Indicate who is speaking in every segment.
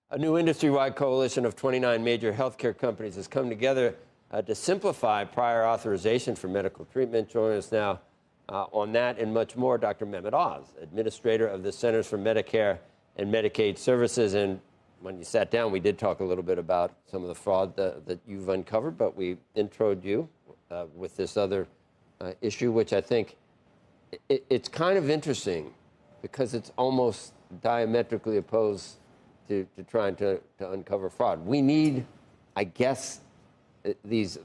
Speaker 1: A new industry-wide coalition of 29 major healthcare companies has come together to simplify prior authorization for medical treatment. Joining us now on that and much more, Dr. Mehmet Oz, administrator of the Centers for Medicare and Medicaid Services. And when you sat down, we did talk a little bit about some of the fraud that you've uncovered, but we introed you with this other issue, which I think it's kind of interesting because it's almost diametrically opposed to trying to uncover fraud. We need, I guess, these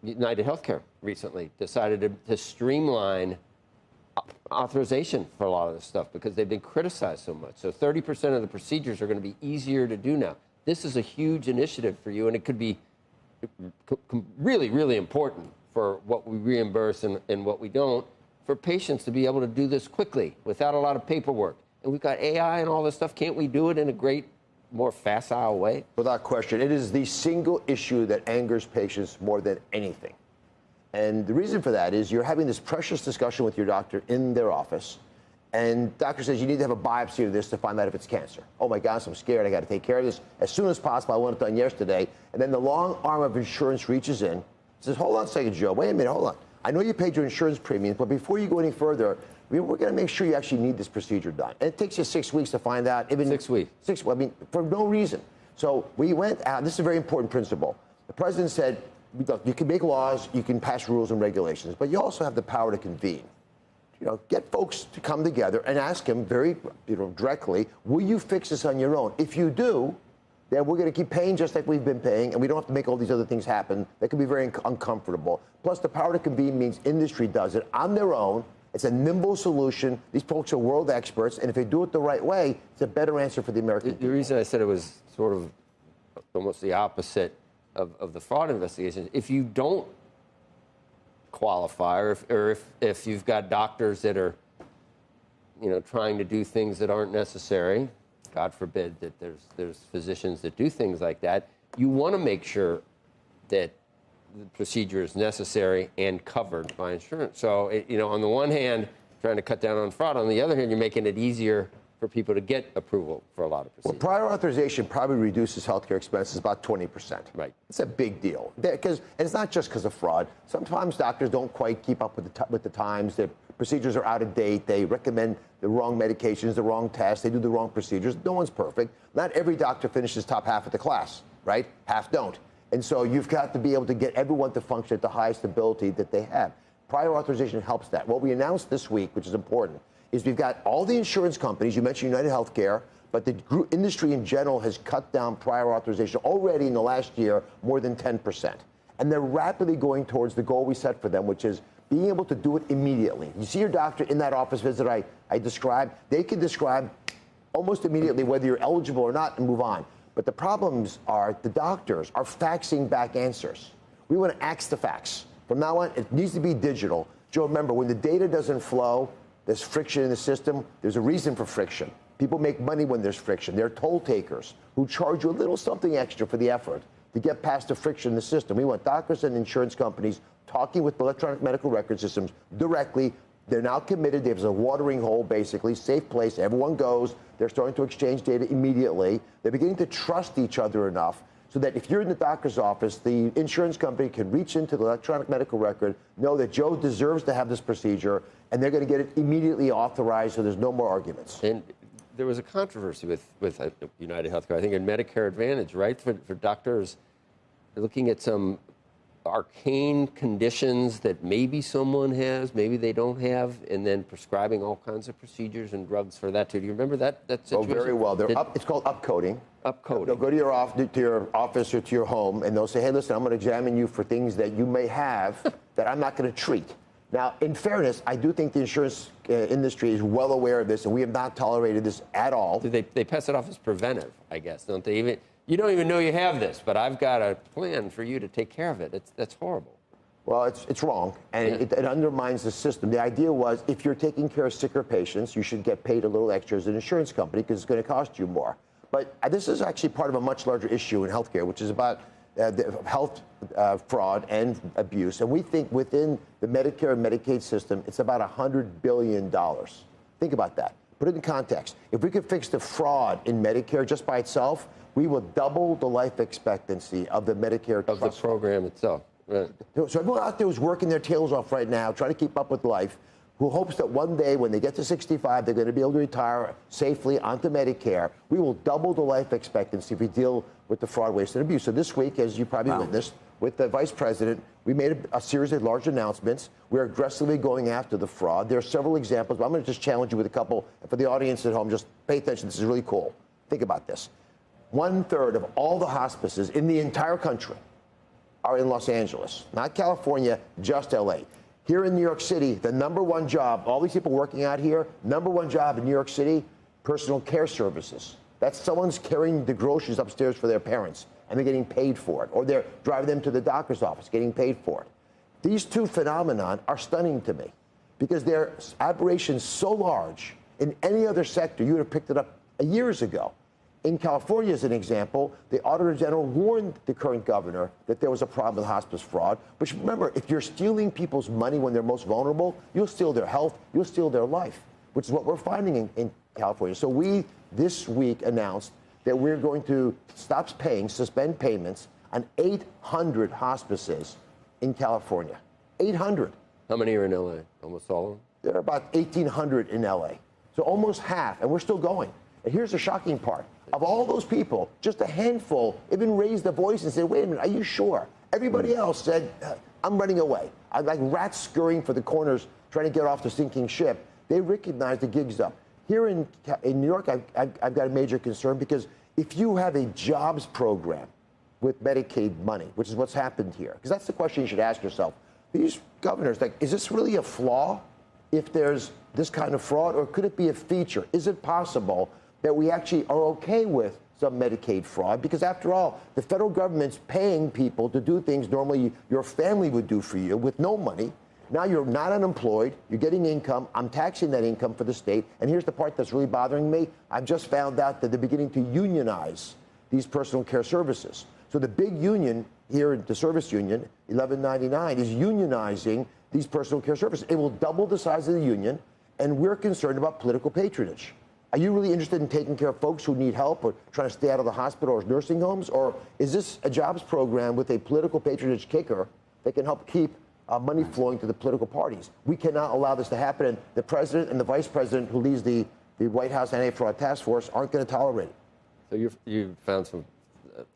Speaker 1: United Healthcare recently decided to streamline authorization for a lot of this stuff because they've been criticized so much. So 30% of the procedures are going to be easier to do now. This is a huge initiative for you, and it could be really, really important for what we reimburse and what we don't, for patients to be able to do this quickly without a lot of paperwork. And we've got AI and all this stuff. Can't we do it in a great, more facile way?
Speaker 2: Without question. It is the single issue that angers patients more than anything. And the reason for that is you're having this precious discussion with your doctor in their office, and doctor says you need to have a biopsy of this to find out if it's cancer. Oh my gosh, I'm scared. I got to take care of this as soon as possible. I want it done yesterday. And then the long arm of insurance reaches in, says, hold on a second, Joe. Wait a minute, hold on. I know you paid your insurance premiums, but before you go any further, we're going to make sure you actually need this procedure done. And it takes you 6 weeks to find out. Even
Speaker 1: 6 weeks.
Speaker 2: I mean, for no reason. So we went out. This is a very important principle. The president said, look, you can make laws, you can pass rules and regulations, but you also have the power to convene. You know, get folks to come together and ask them very directly, will you fix this on your own? If you do, then we're going to keep paying just like we've been paying, and we don't have to make all these other things happen. That can be very uncomfortable. Plus, the power to convene means industry does it on their own. It's a nimble solution. These folks are world experts, and if they do it the right way, it's a better answer for the American people.
Speaker 1: The reason I said it was sort of almost the opposite of the fraud investigations, if you don't qualify, or if you've got doctors that are, trying to do things that aren't necessary, God forbid that there's physicians that do things like that, you want to make sure that the procedure is necessary and covered by insurance. So, on the one hand, trying to cut down on fraud. On the other hand, you're making it easier for people to get approval for a lot of procedures.
Speaker 2: Well, prior authorization probably reduces healthcare expenses about 20%.
Speaker 1: Right.
Speaker 2: It's a big deal. And it's not just because of fraud. Sometimes doctors don't quite keep up with the times. Their procedures are out of date. They recommend the wrong medications, the wrong tests. They do the wrong procedures. No one's perfect. Not every doctor finishes top half of the class, right? Half don't. And so you've got to be able to get everyone to function at the highest ability that they have. Prior authorization helps that. What we announced this week, which is important, is we've got all the insurance companies. You mentioned United Healthcare, but the industry in general has cut down prior authorization already in the last year more than 10%. And they're rapidly going towards the goal we set for them, which is being able to do it immediately. You see your doctor in that office visit I described, they can describe almost immediately whether you're eligible or not and move on. But the problems are the doctors are faxing back answers. We want to axe the fax. From now on, it needs to be digital. Joe, remember, when the data doesn't flow, there's friction in the system. There's a reason for friction. People make money when there's friction. They're toll takers who charge you a little something extra for the effort to get past the friction in the system. We want doctors and insurance companies talking with electronic medical record systems directly. They're now committed. There's a watering hole, basically, safe place. Everyone goes. They're starting to exchange data immediately. They're beginning to trust each other enough so that if you're in the doctor's office, the insurance company can reach into the electronic medical record, know that Joe deserves to have this procedure, and they're going to get it immediately authorized so there's no more arguments.
Speaker 1: And there was a controversy with United Healthcare, I think, in Medicare Advantage, right? For doctors looking at some arcane conditions that maybe someone has, maybe they don't have, and then prescribing all kinds of procedures and drugs for that too. Do you remember that situation?
Speaker 2: Oh, very well. It's called upcoding.
Speaker 1: Upcoding.
Speaker 2: They'll go to your office or to your home, and they'll say, hey, listen, I'm going to examine you for things that you may have that I'm not going to treat. Now, in fairness, I do think the insurance industry is well aware of this, and we have not tolerated this at all.
Speaker 1: They pass it off as preventive, I guess, don't they? You don't even know you have this, but I've got a plan for you to take care of it. That's horrible.
Speaker 2: Well, it's wrong, and it undermines the system. The idea was if you're taking care of sicker patients, you should get paid a little extra as an insurance company because it's going to cost you more. But this is actually part of a much larger issue in healthcare, which is about the health fraud and abuse. And we think within the Medicare and Medicaid system, it's about $100 billion. Think about that. Put it in context. If we could fix the fraud in Medicare just by itself, we will double the life expectancy of the Medicare
Speaker 1: of the program itself. Right.
Speaker 2: So everyone out there who's working their tails off right now, trying to keep up with life, who hopes that one day when they get to 65, they're going to be able to retire safely onto Medicare, we will double the life expectancy if we deal with the fraud, waste, and abuse. So this week, as you probably witnessed, with the vice president, we made a series of large announcements. We're aggressively going after the fraud. There are several examples, but I'm going to just challenge you with a couple. And for the audience at home, just pay attention. This is really cool. Think about this. 1/3 of all the hospices in the entire country are in Los Angeles, not California, just LA. Here in New York City, the #1 job, all these people working out here, #1 job in New York City, personal care services. That's someone's carrying the groceries upstairs for their parents, and they're getting paid for it. Or they're driving them to the doctor's office, getting paid for it. These two phenomena are stunning to me because they're aberrations so large. In any other sector, you would have picked it up years ago. In California, as an example, the Auditor General warned the current governor that there was a problem with hospice fraud. But remember, if you're stealing people's money when they're most vulnerable, you'll steal their health, you'll steal their life, which is what we're finding in California. So we, this week, announced that we're going to suspend payments on 800 hospices in California. 800.
Speaker 1: How many are in LA? Almost all of them?
Speaker 2: There are about 1,800 in LA. So almost half, and we're still going. And here's the shocking part. Of all those people, just a handful even raised their voice and said, wait a minute, are you sure? Everybody else said, I'm running away. I'm like rats scurrying for the corners trying to get off the sinking ship. They recognize the gig's up. Here in New York, I've got a major concern because if you have a jobs program with Medicaid money, which is what's happened here, because that's the question you should ask yourself. These governors, like, is this really a flaw if there's this kind of fraud, or could it be a feature? Is it possible that we actually are okay with some Medicaid fraud? Because after all, the federal government's paying people to do things normally your family would do for you with no money. Now you're not unemployed, you're getting income, I'm taxing that income for the state, and here's the part that's really bothering me. I've just found out that they're beginning to unionize these personal care services. So the big union here, the service union, 1199, is unionizing these personal care services. It will double the size of the union, and we're concerned about political patronage. Are you really interested in taking care of folks who need help or trying to stay out of the hospital or nursing homes? Or is this a jobs program with a political patronage kicker that can help keep money flowing to the political parties? We cannot allow this to happen. And the president and the vice president who leads the White House Anti-Fraud Task Force aren't going to tolerate it.
Speaker 1: So you found some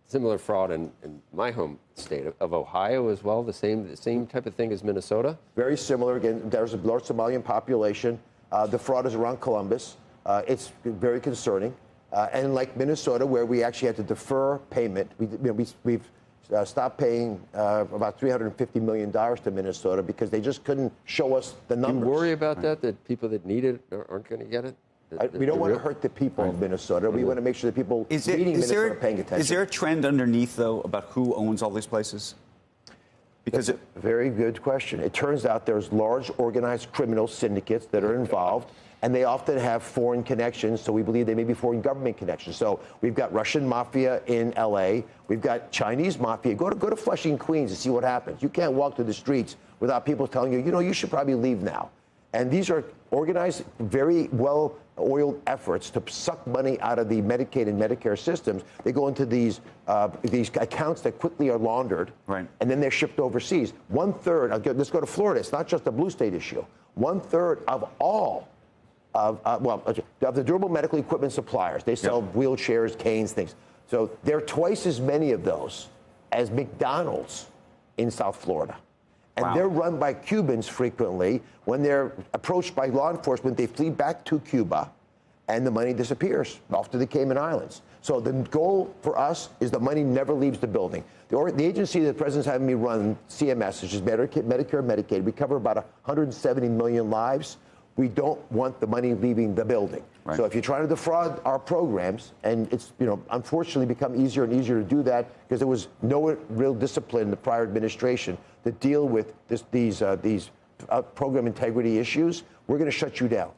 Speaker 1: similar fraud in my home state of Ohio as well, the same type of thing as Minnesota? Very
Speaker 2: similar. Again, there's a large Somalian population. The fraud is around Columbus. It's very concerning. And like Minnesota, where we actually had to defer payment, we've stopped paying about $350 million to Minnesota because they just couldn't show us the numbers.
Speaker 1: You worry about that people that need it aren't going to get it?
Speaker 2: We don't want to hurt the people of Minnesota. We want to make sure that people needing Minnesota are paying attention.
Speaker 3: Is there a trend underneath, though, about who owns all these places?
Speaker 2: Because that's a very good question. It turns out there's large organized criminal syndicates that are involved, and they often have foreign connections, so we believe they may be foreign government connections. So we've got Russian mafia in L.A., we've got Chinese mafia. Go to Flushing, Queens, and see what happens. You can't walk through the streets without people telling you, you should probably leave now. And these are organized, very well-oiled efforts to suck money out of the Medicaid and Medicare systems. They go into these accounts that quickly are laundered,
Speaker 3: right,
Speaker 2: and then they're shipped overseas. 1/3, let's go to Florida. It's not just a blue state issue. 1/3 of all of the durable medical equipment suppliers. They sell wheelchairs, canes, things. So there are twice as many of those as McDonald's in South Florida. And they're run by Cubans frequently. When they're approached by law enforcement, they flee back to Cuba, and the money disappears off to the Cayman Islands. So the goal for us is the money never leaves the building. The agency that the president's having me run, CMS, which is Medicare, Medicaid, we cover about 170 million lives. We don't want the money leaving the building. Right. So if you're trying to defraud our programs, and it's unfortunately become easier and easier to do that because there was no real discipline in the prior administration to deal with these program integrity issues, we're going to shut you down.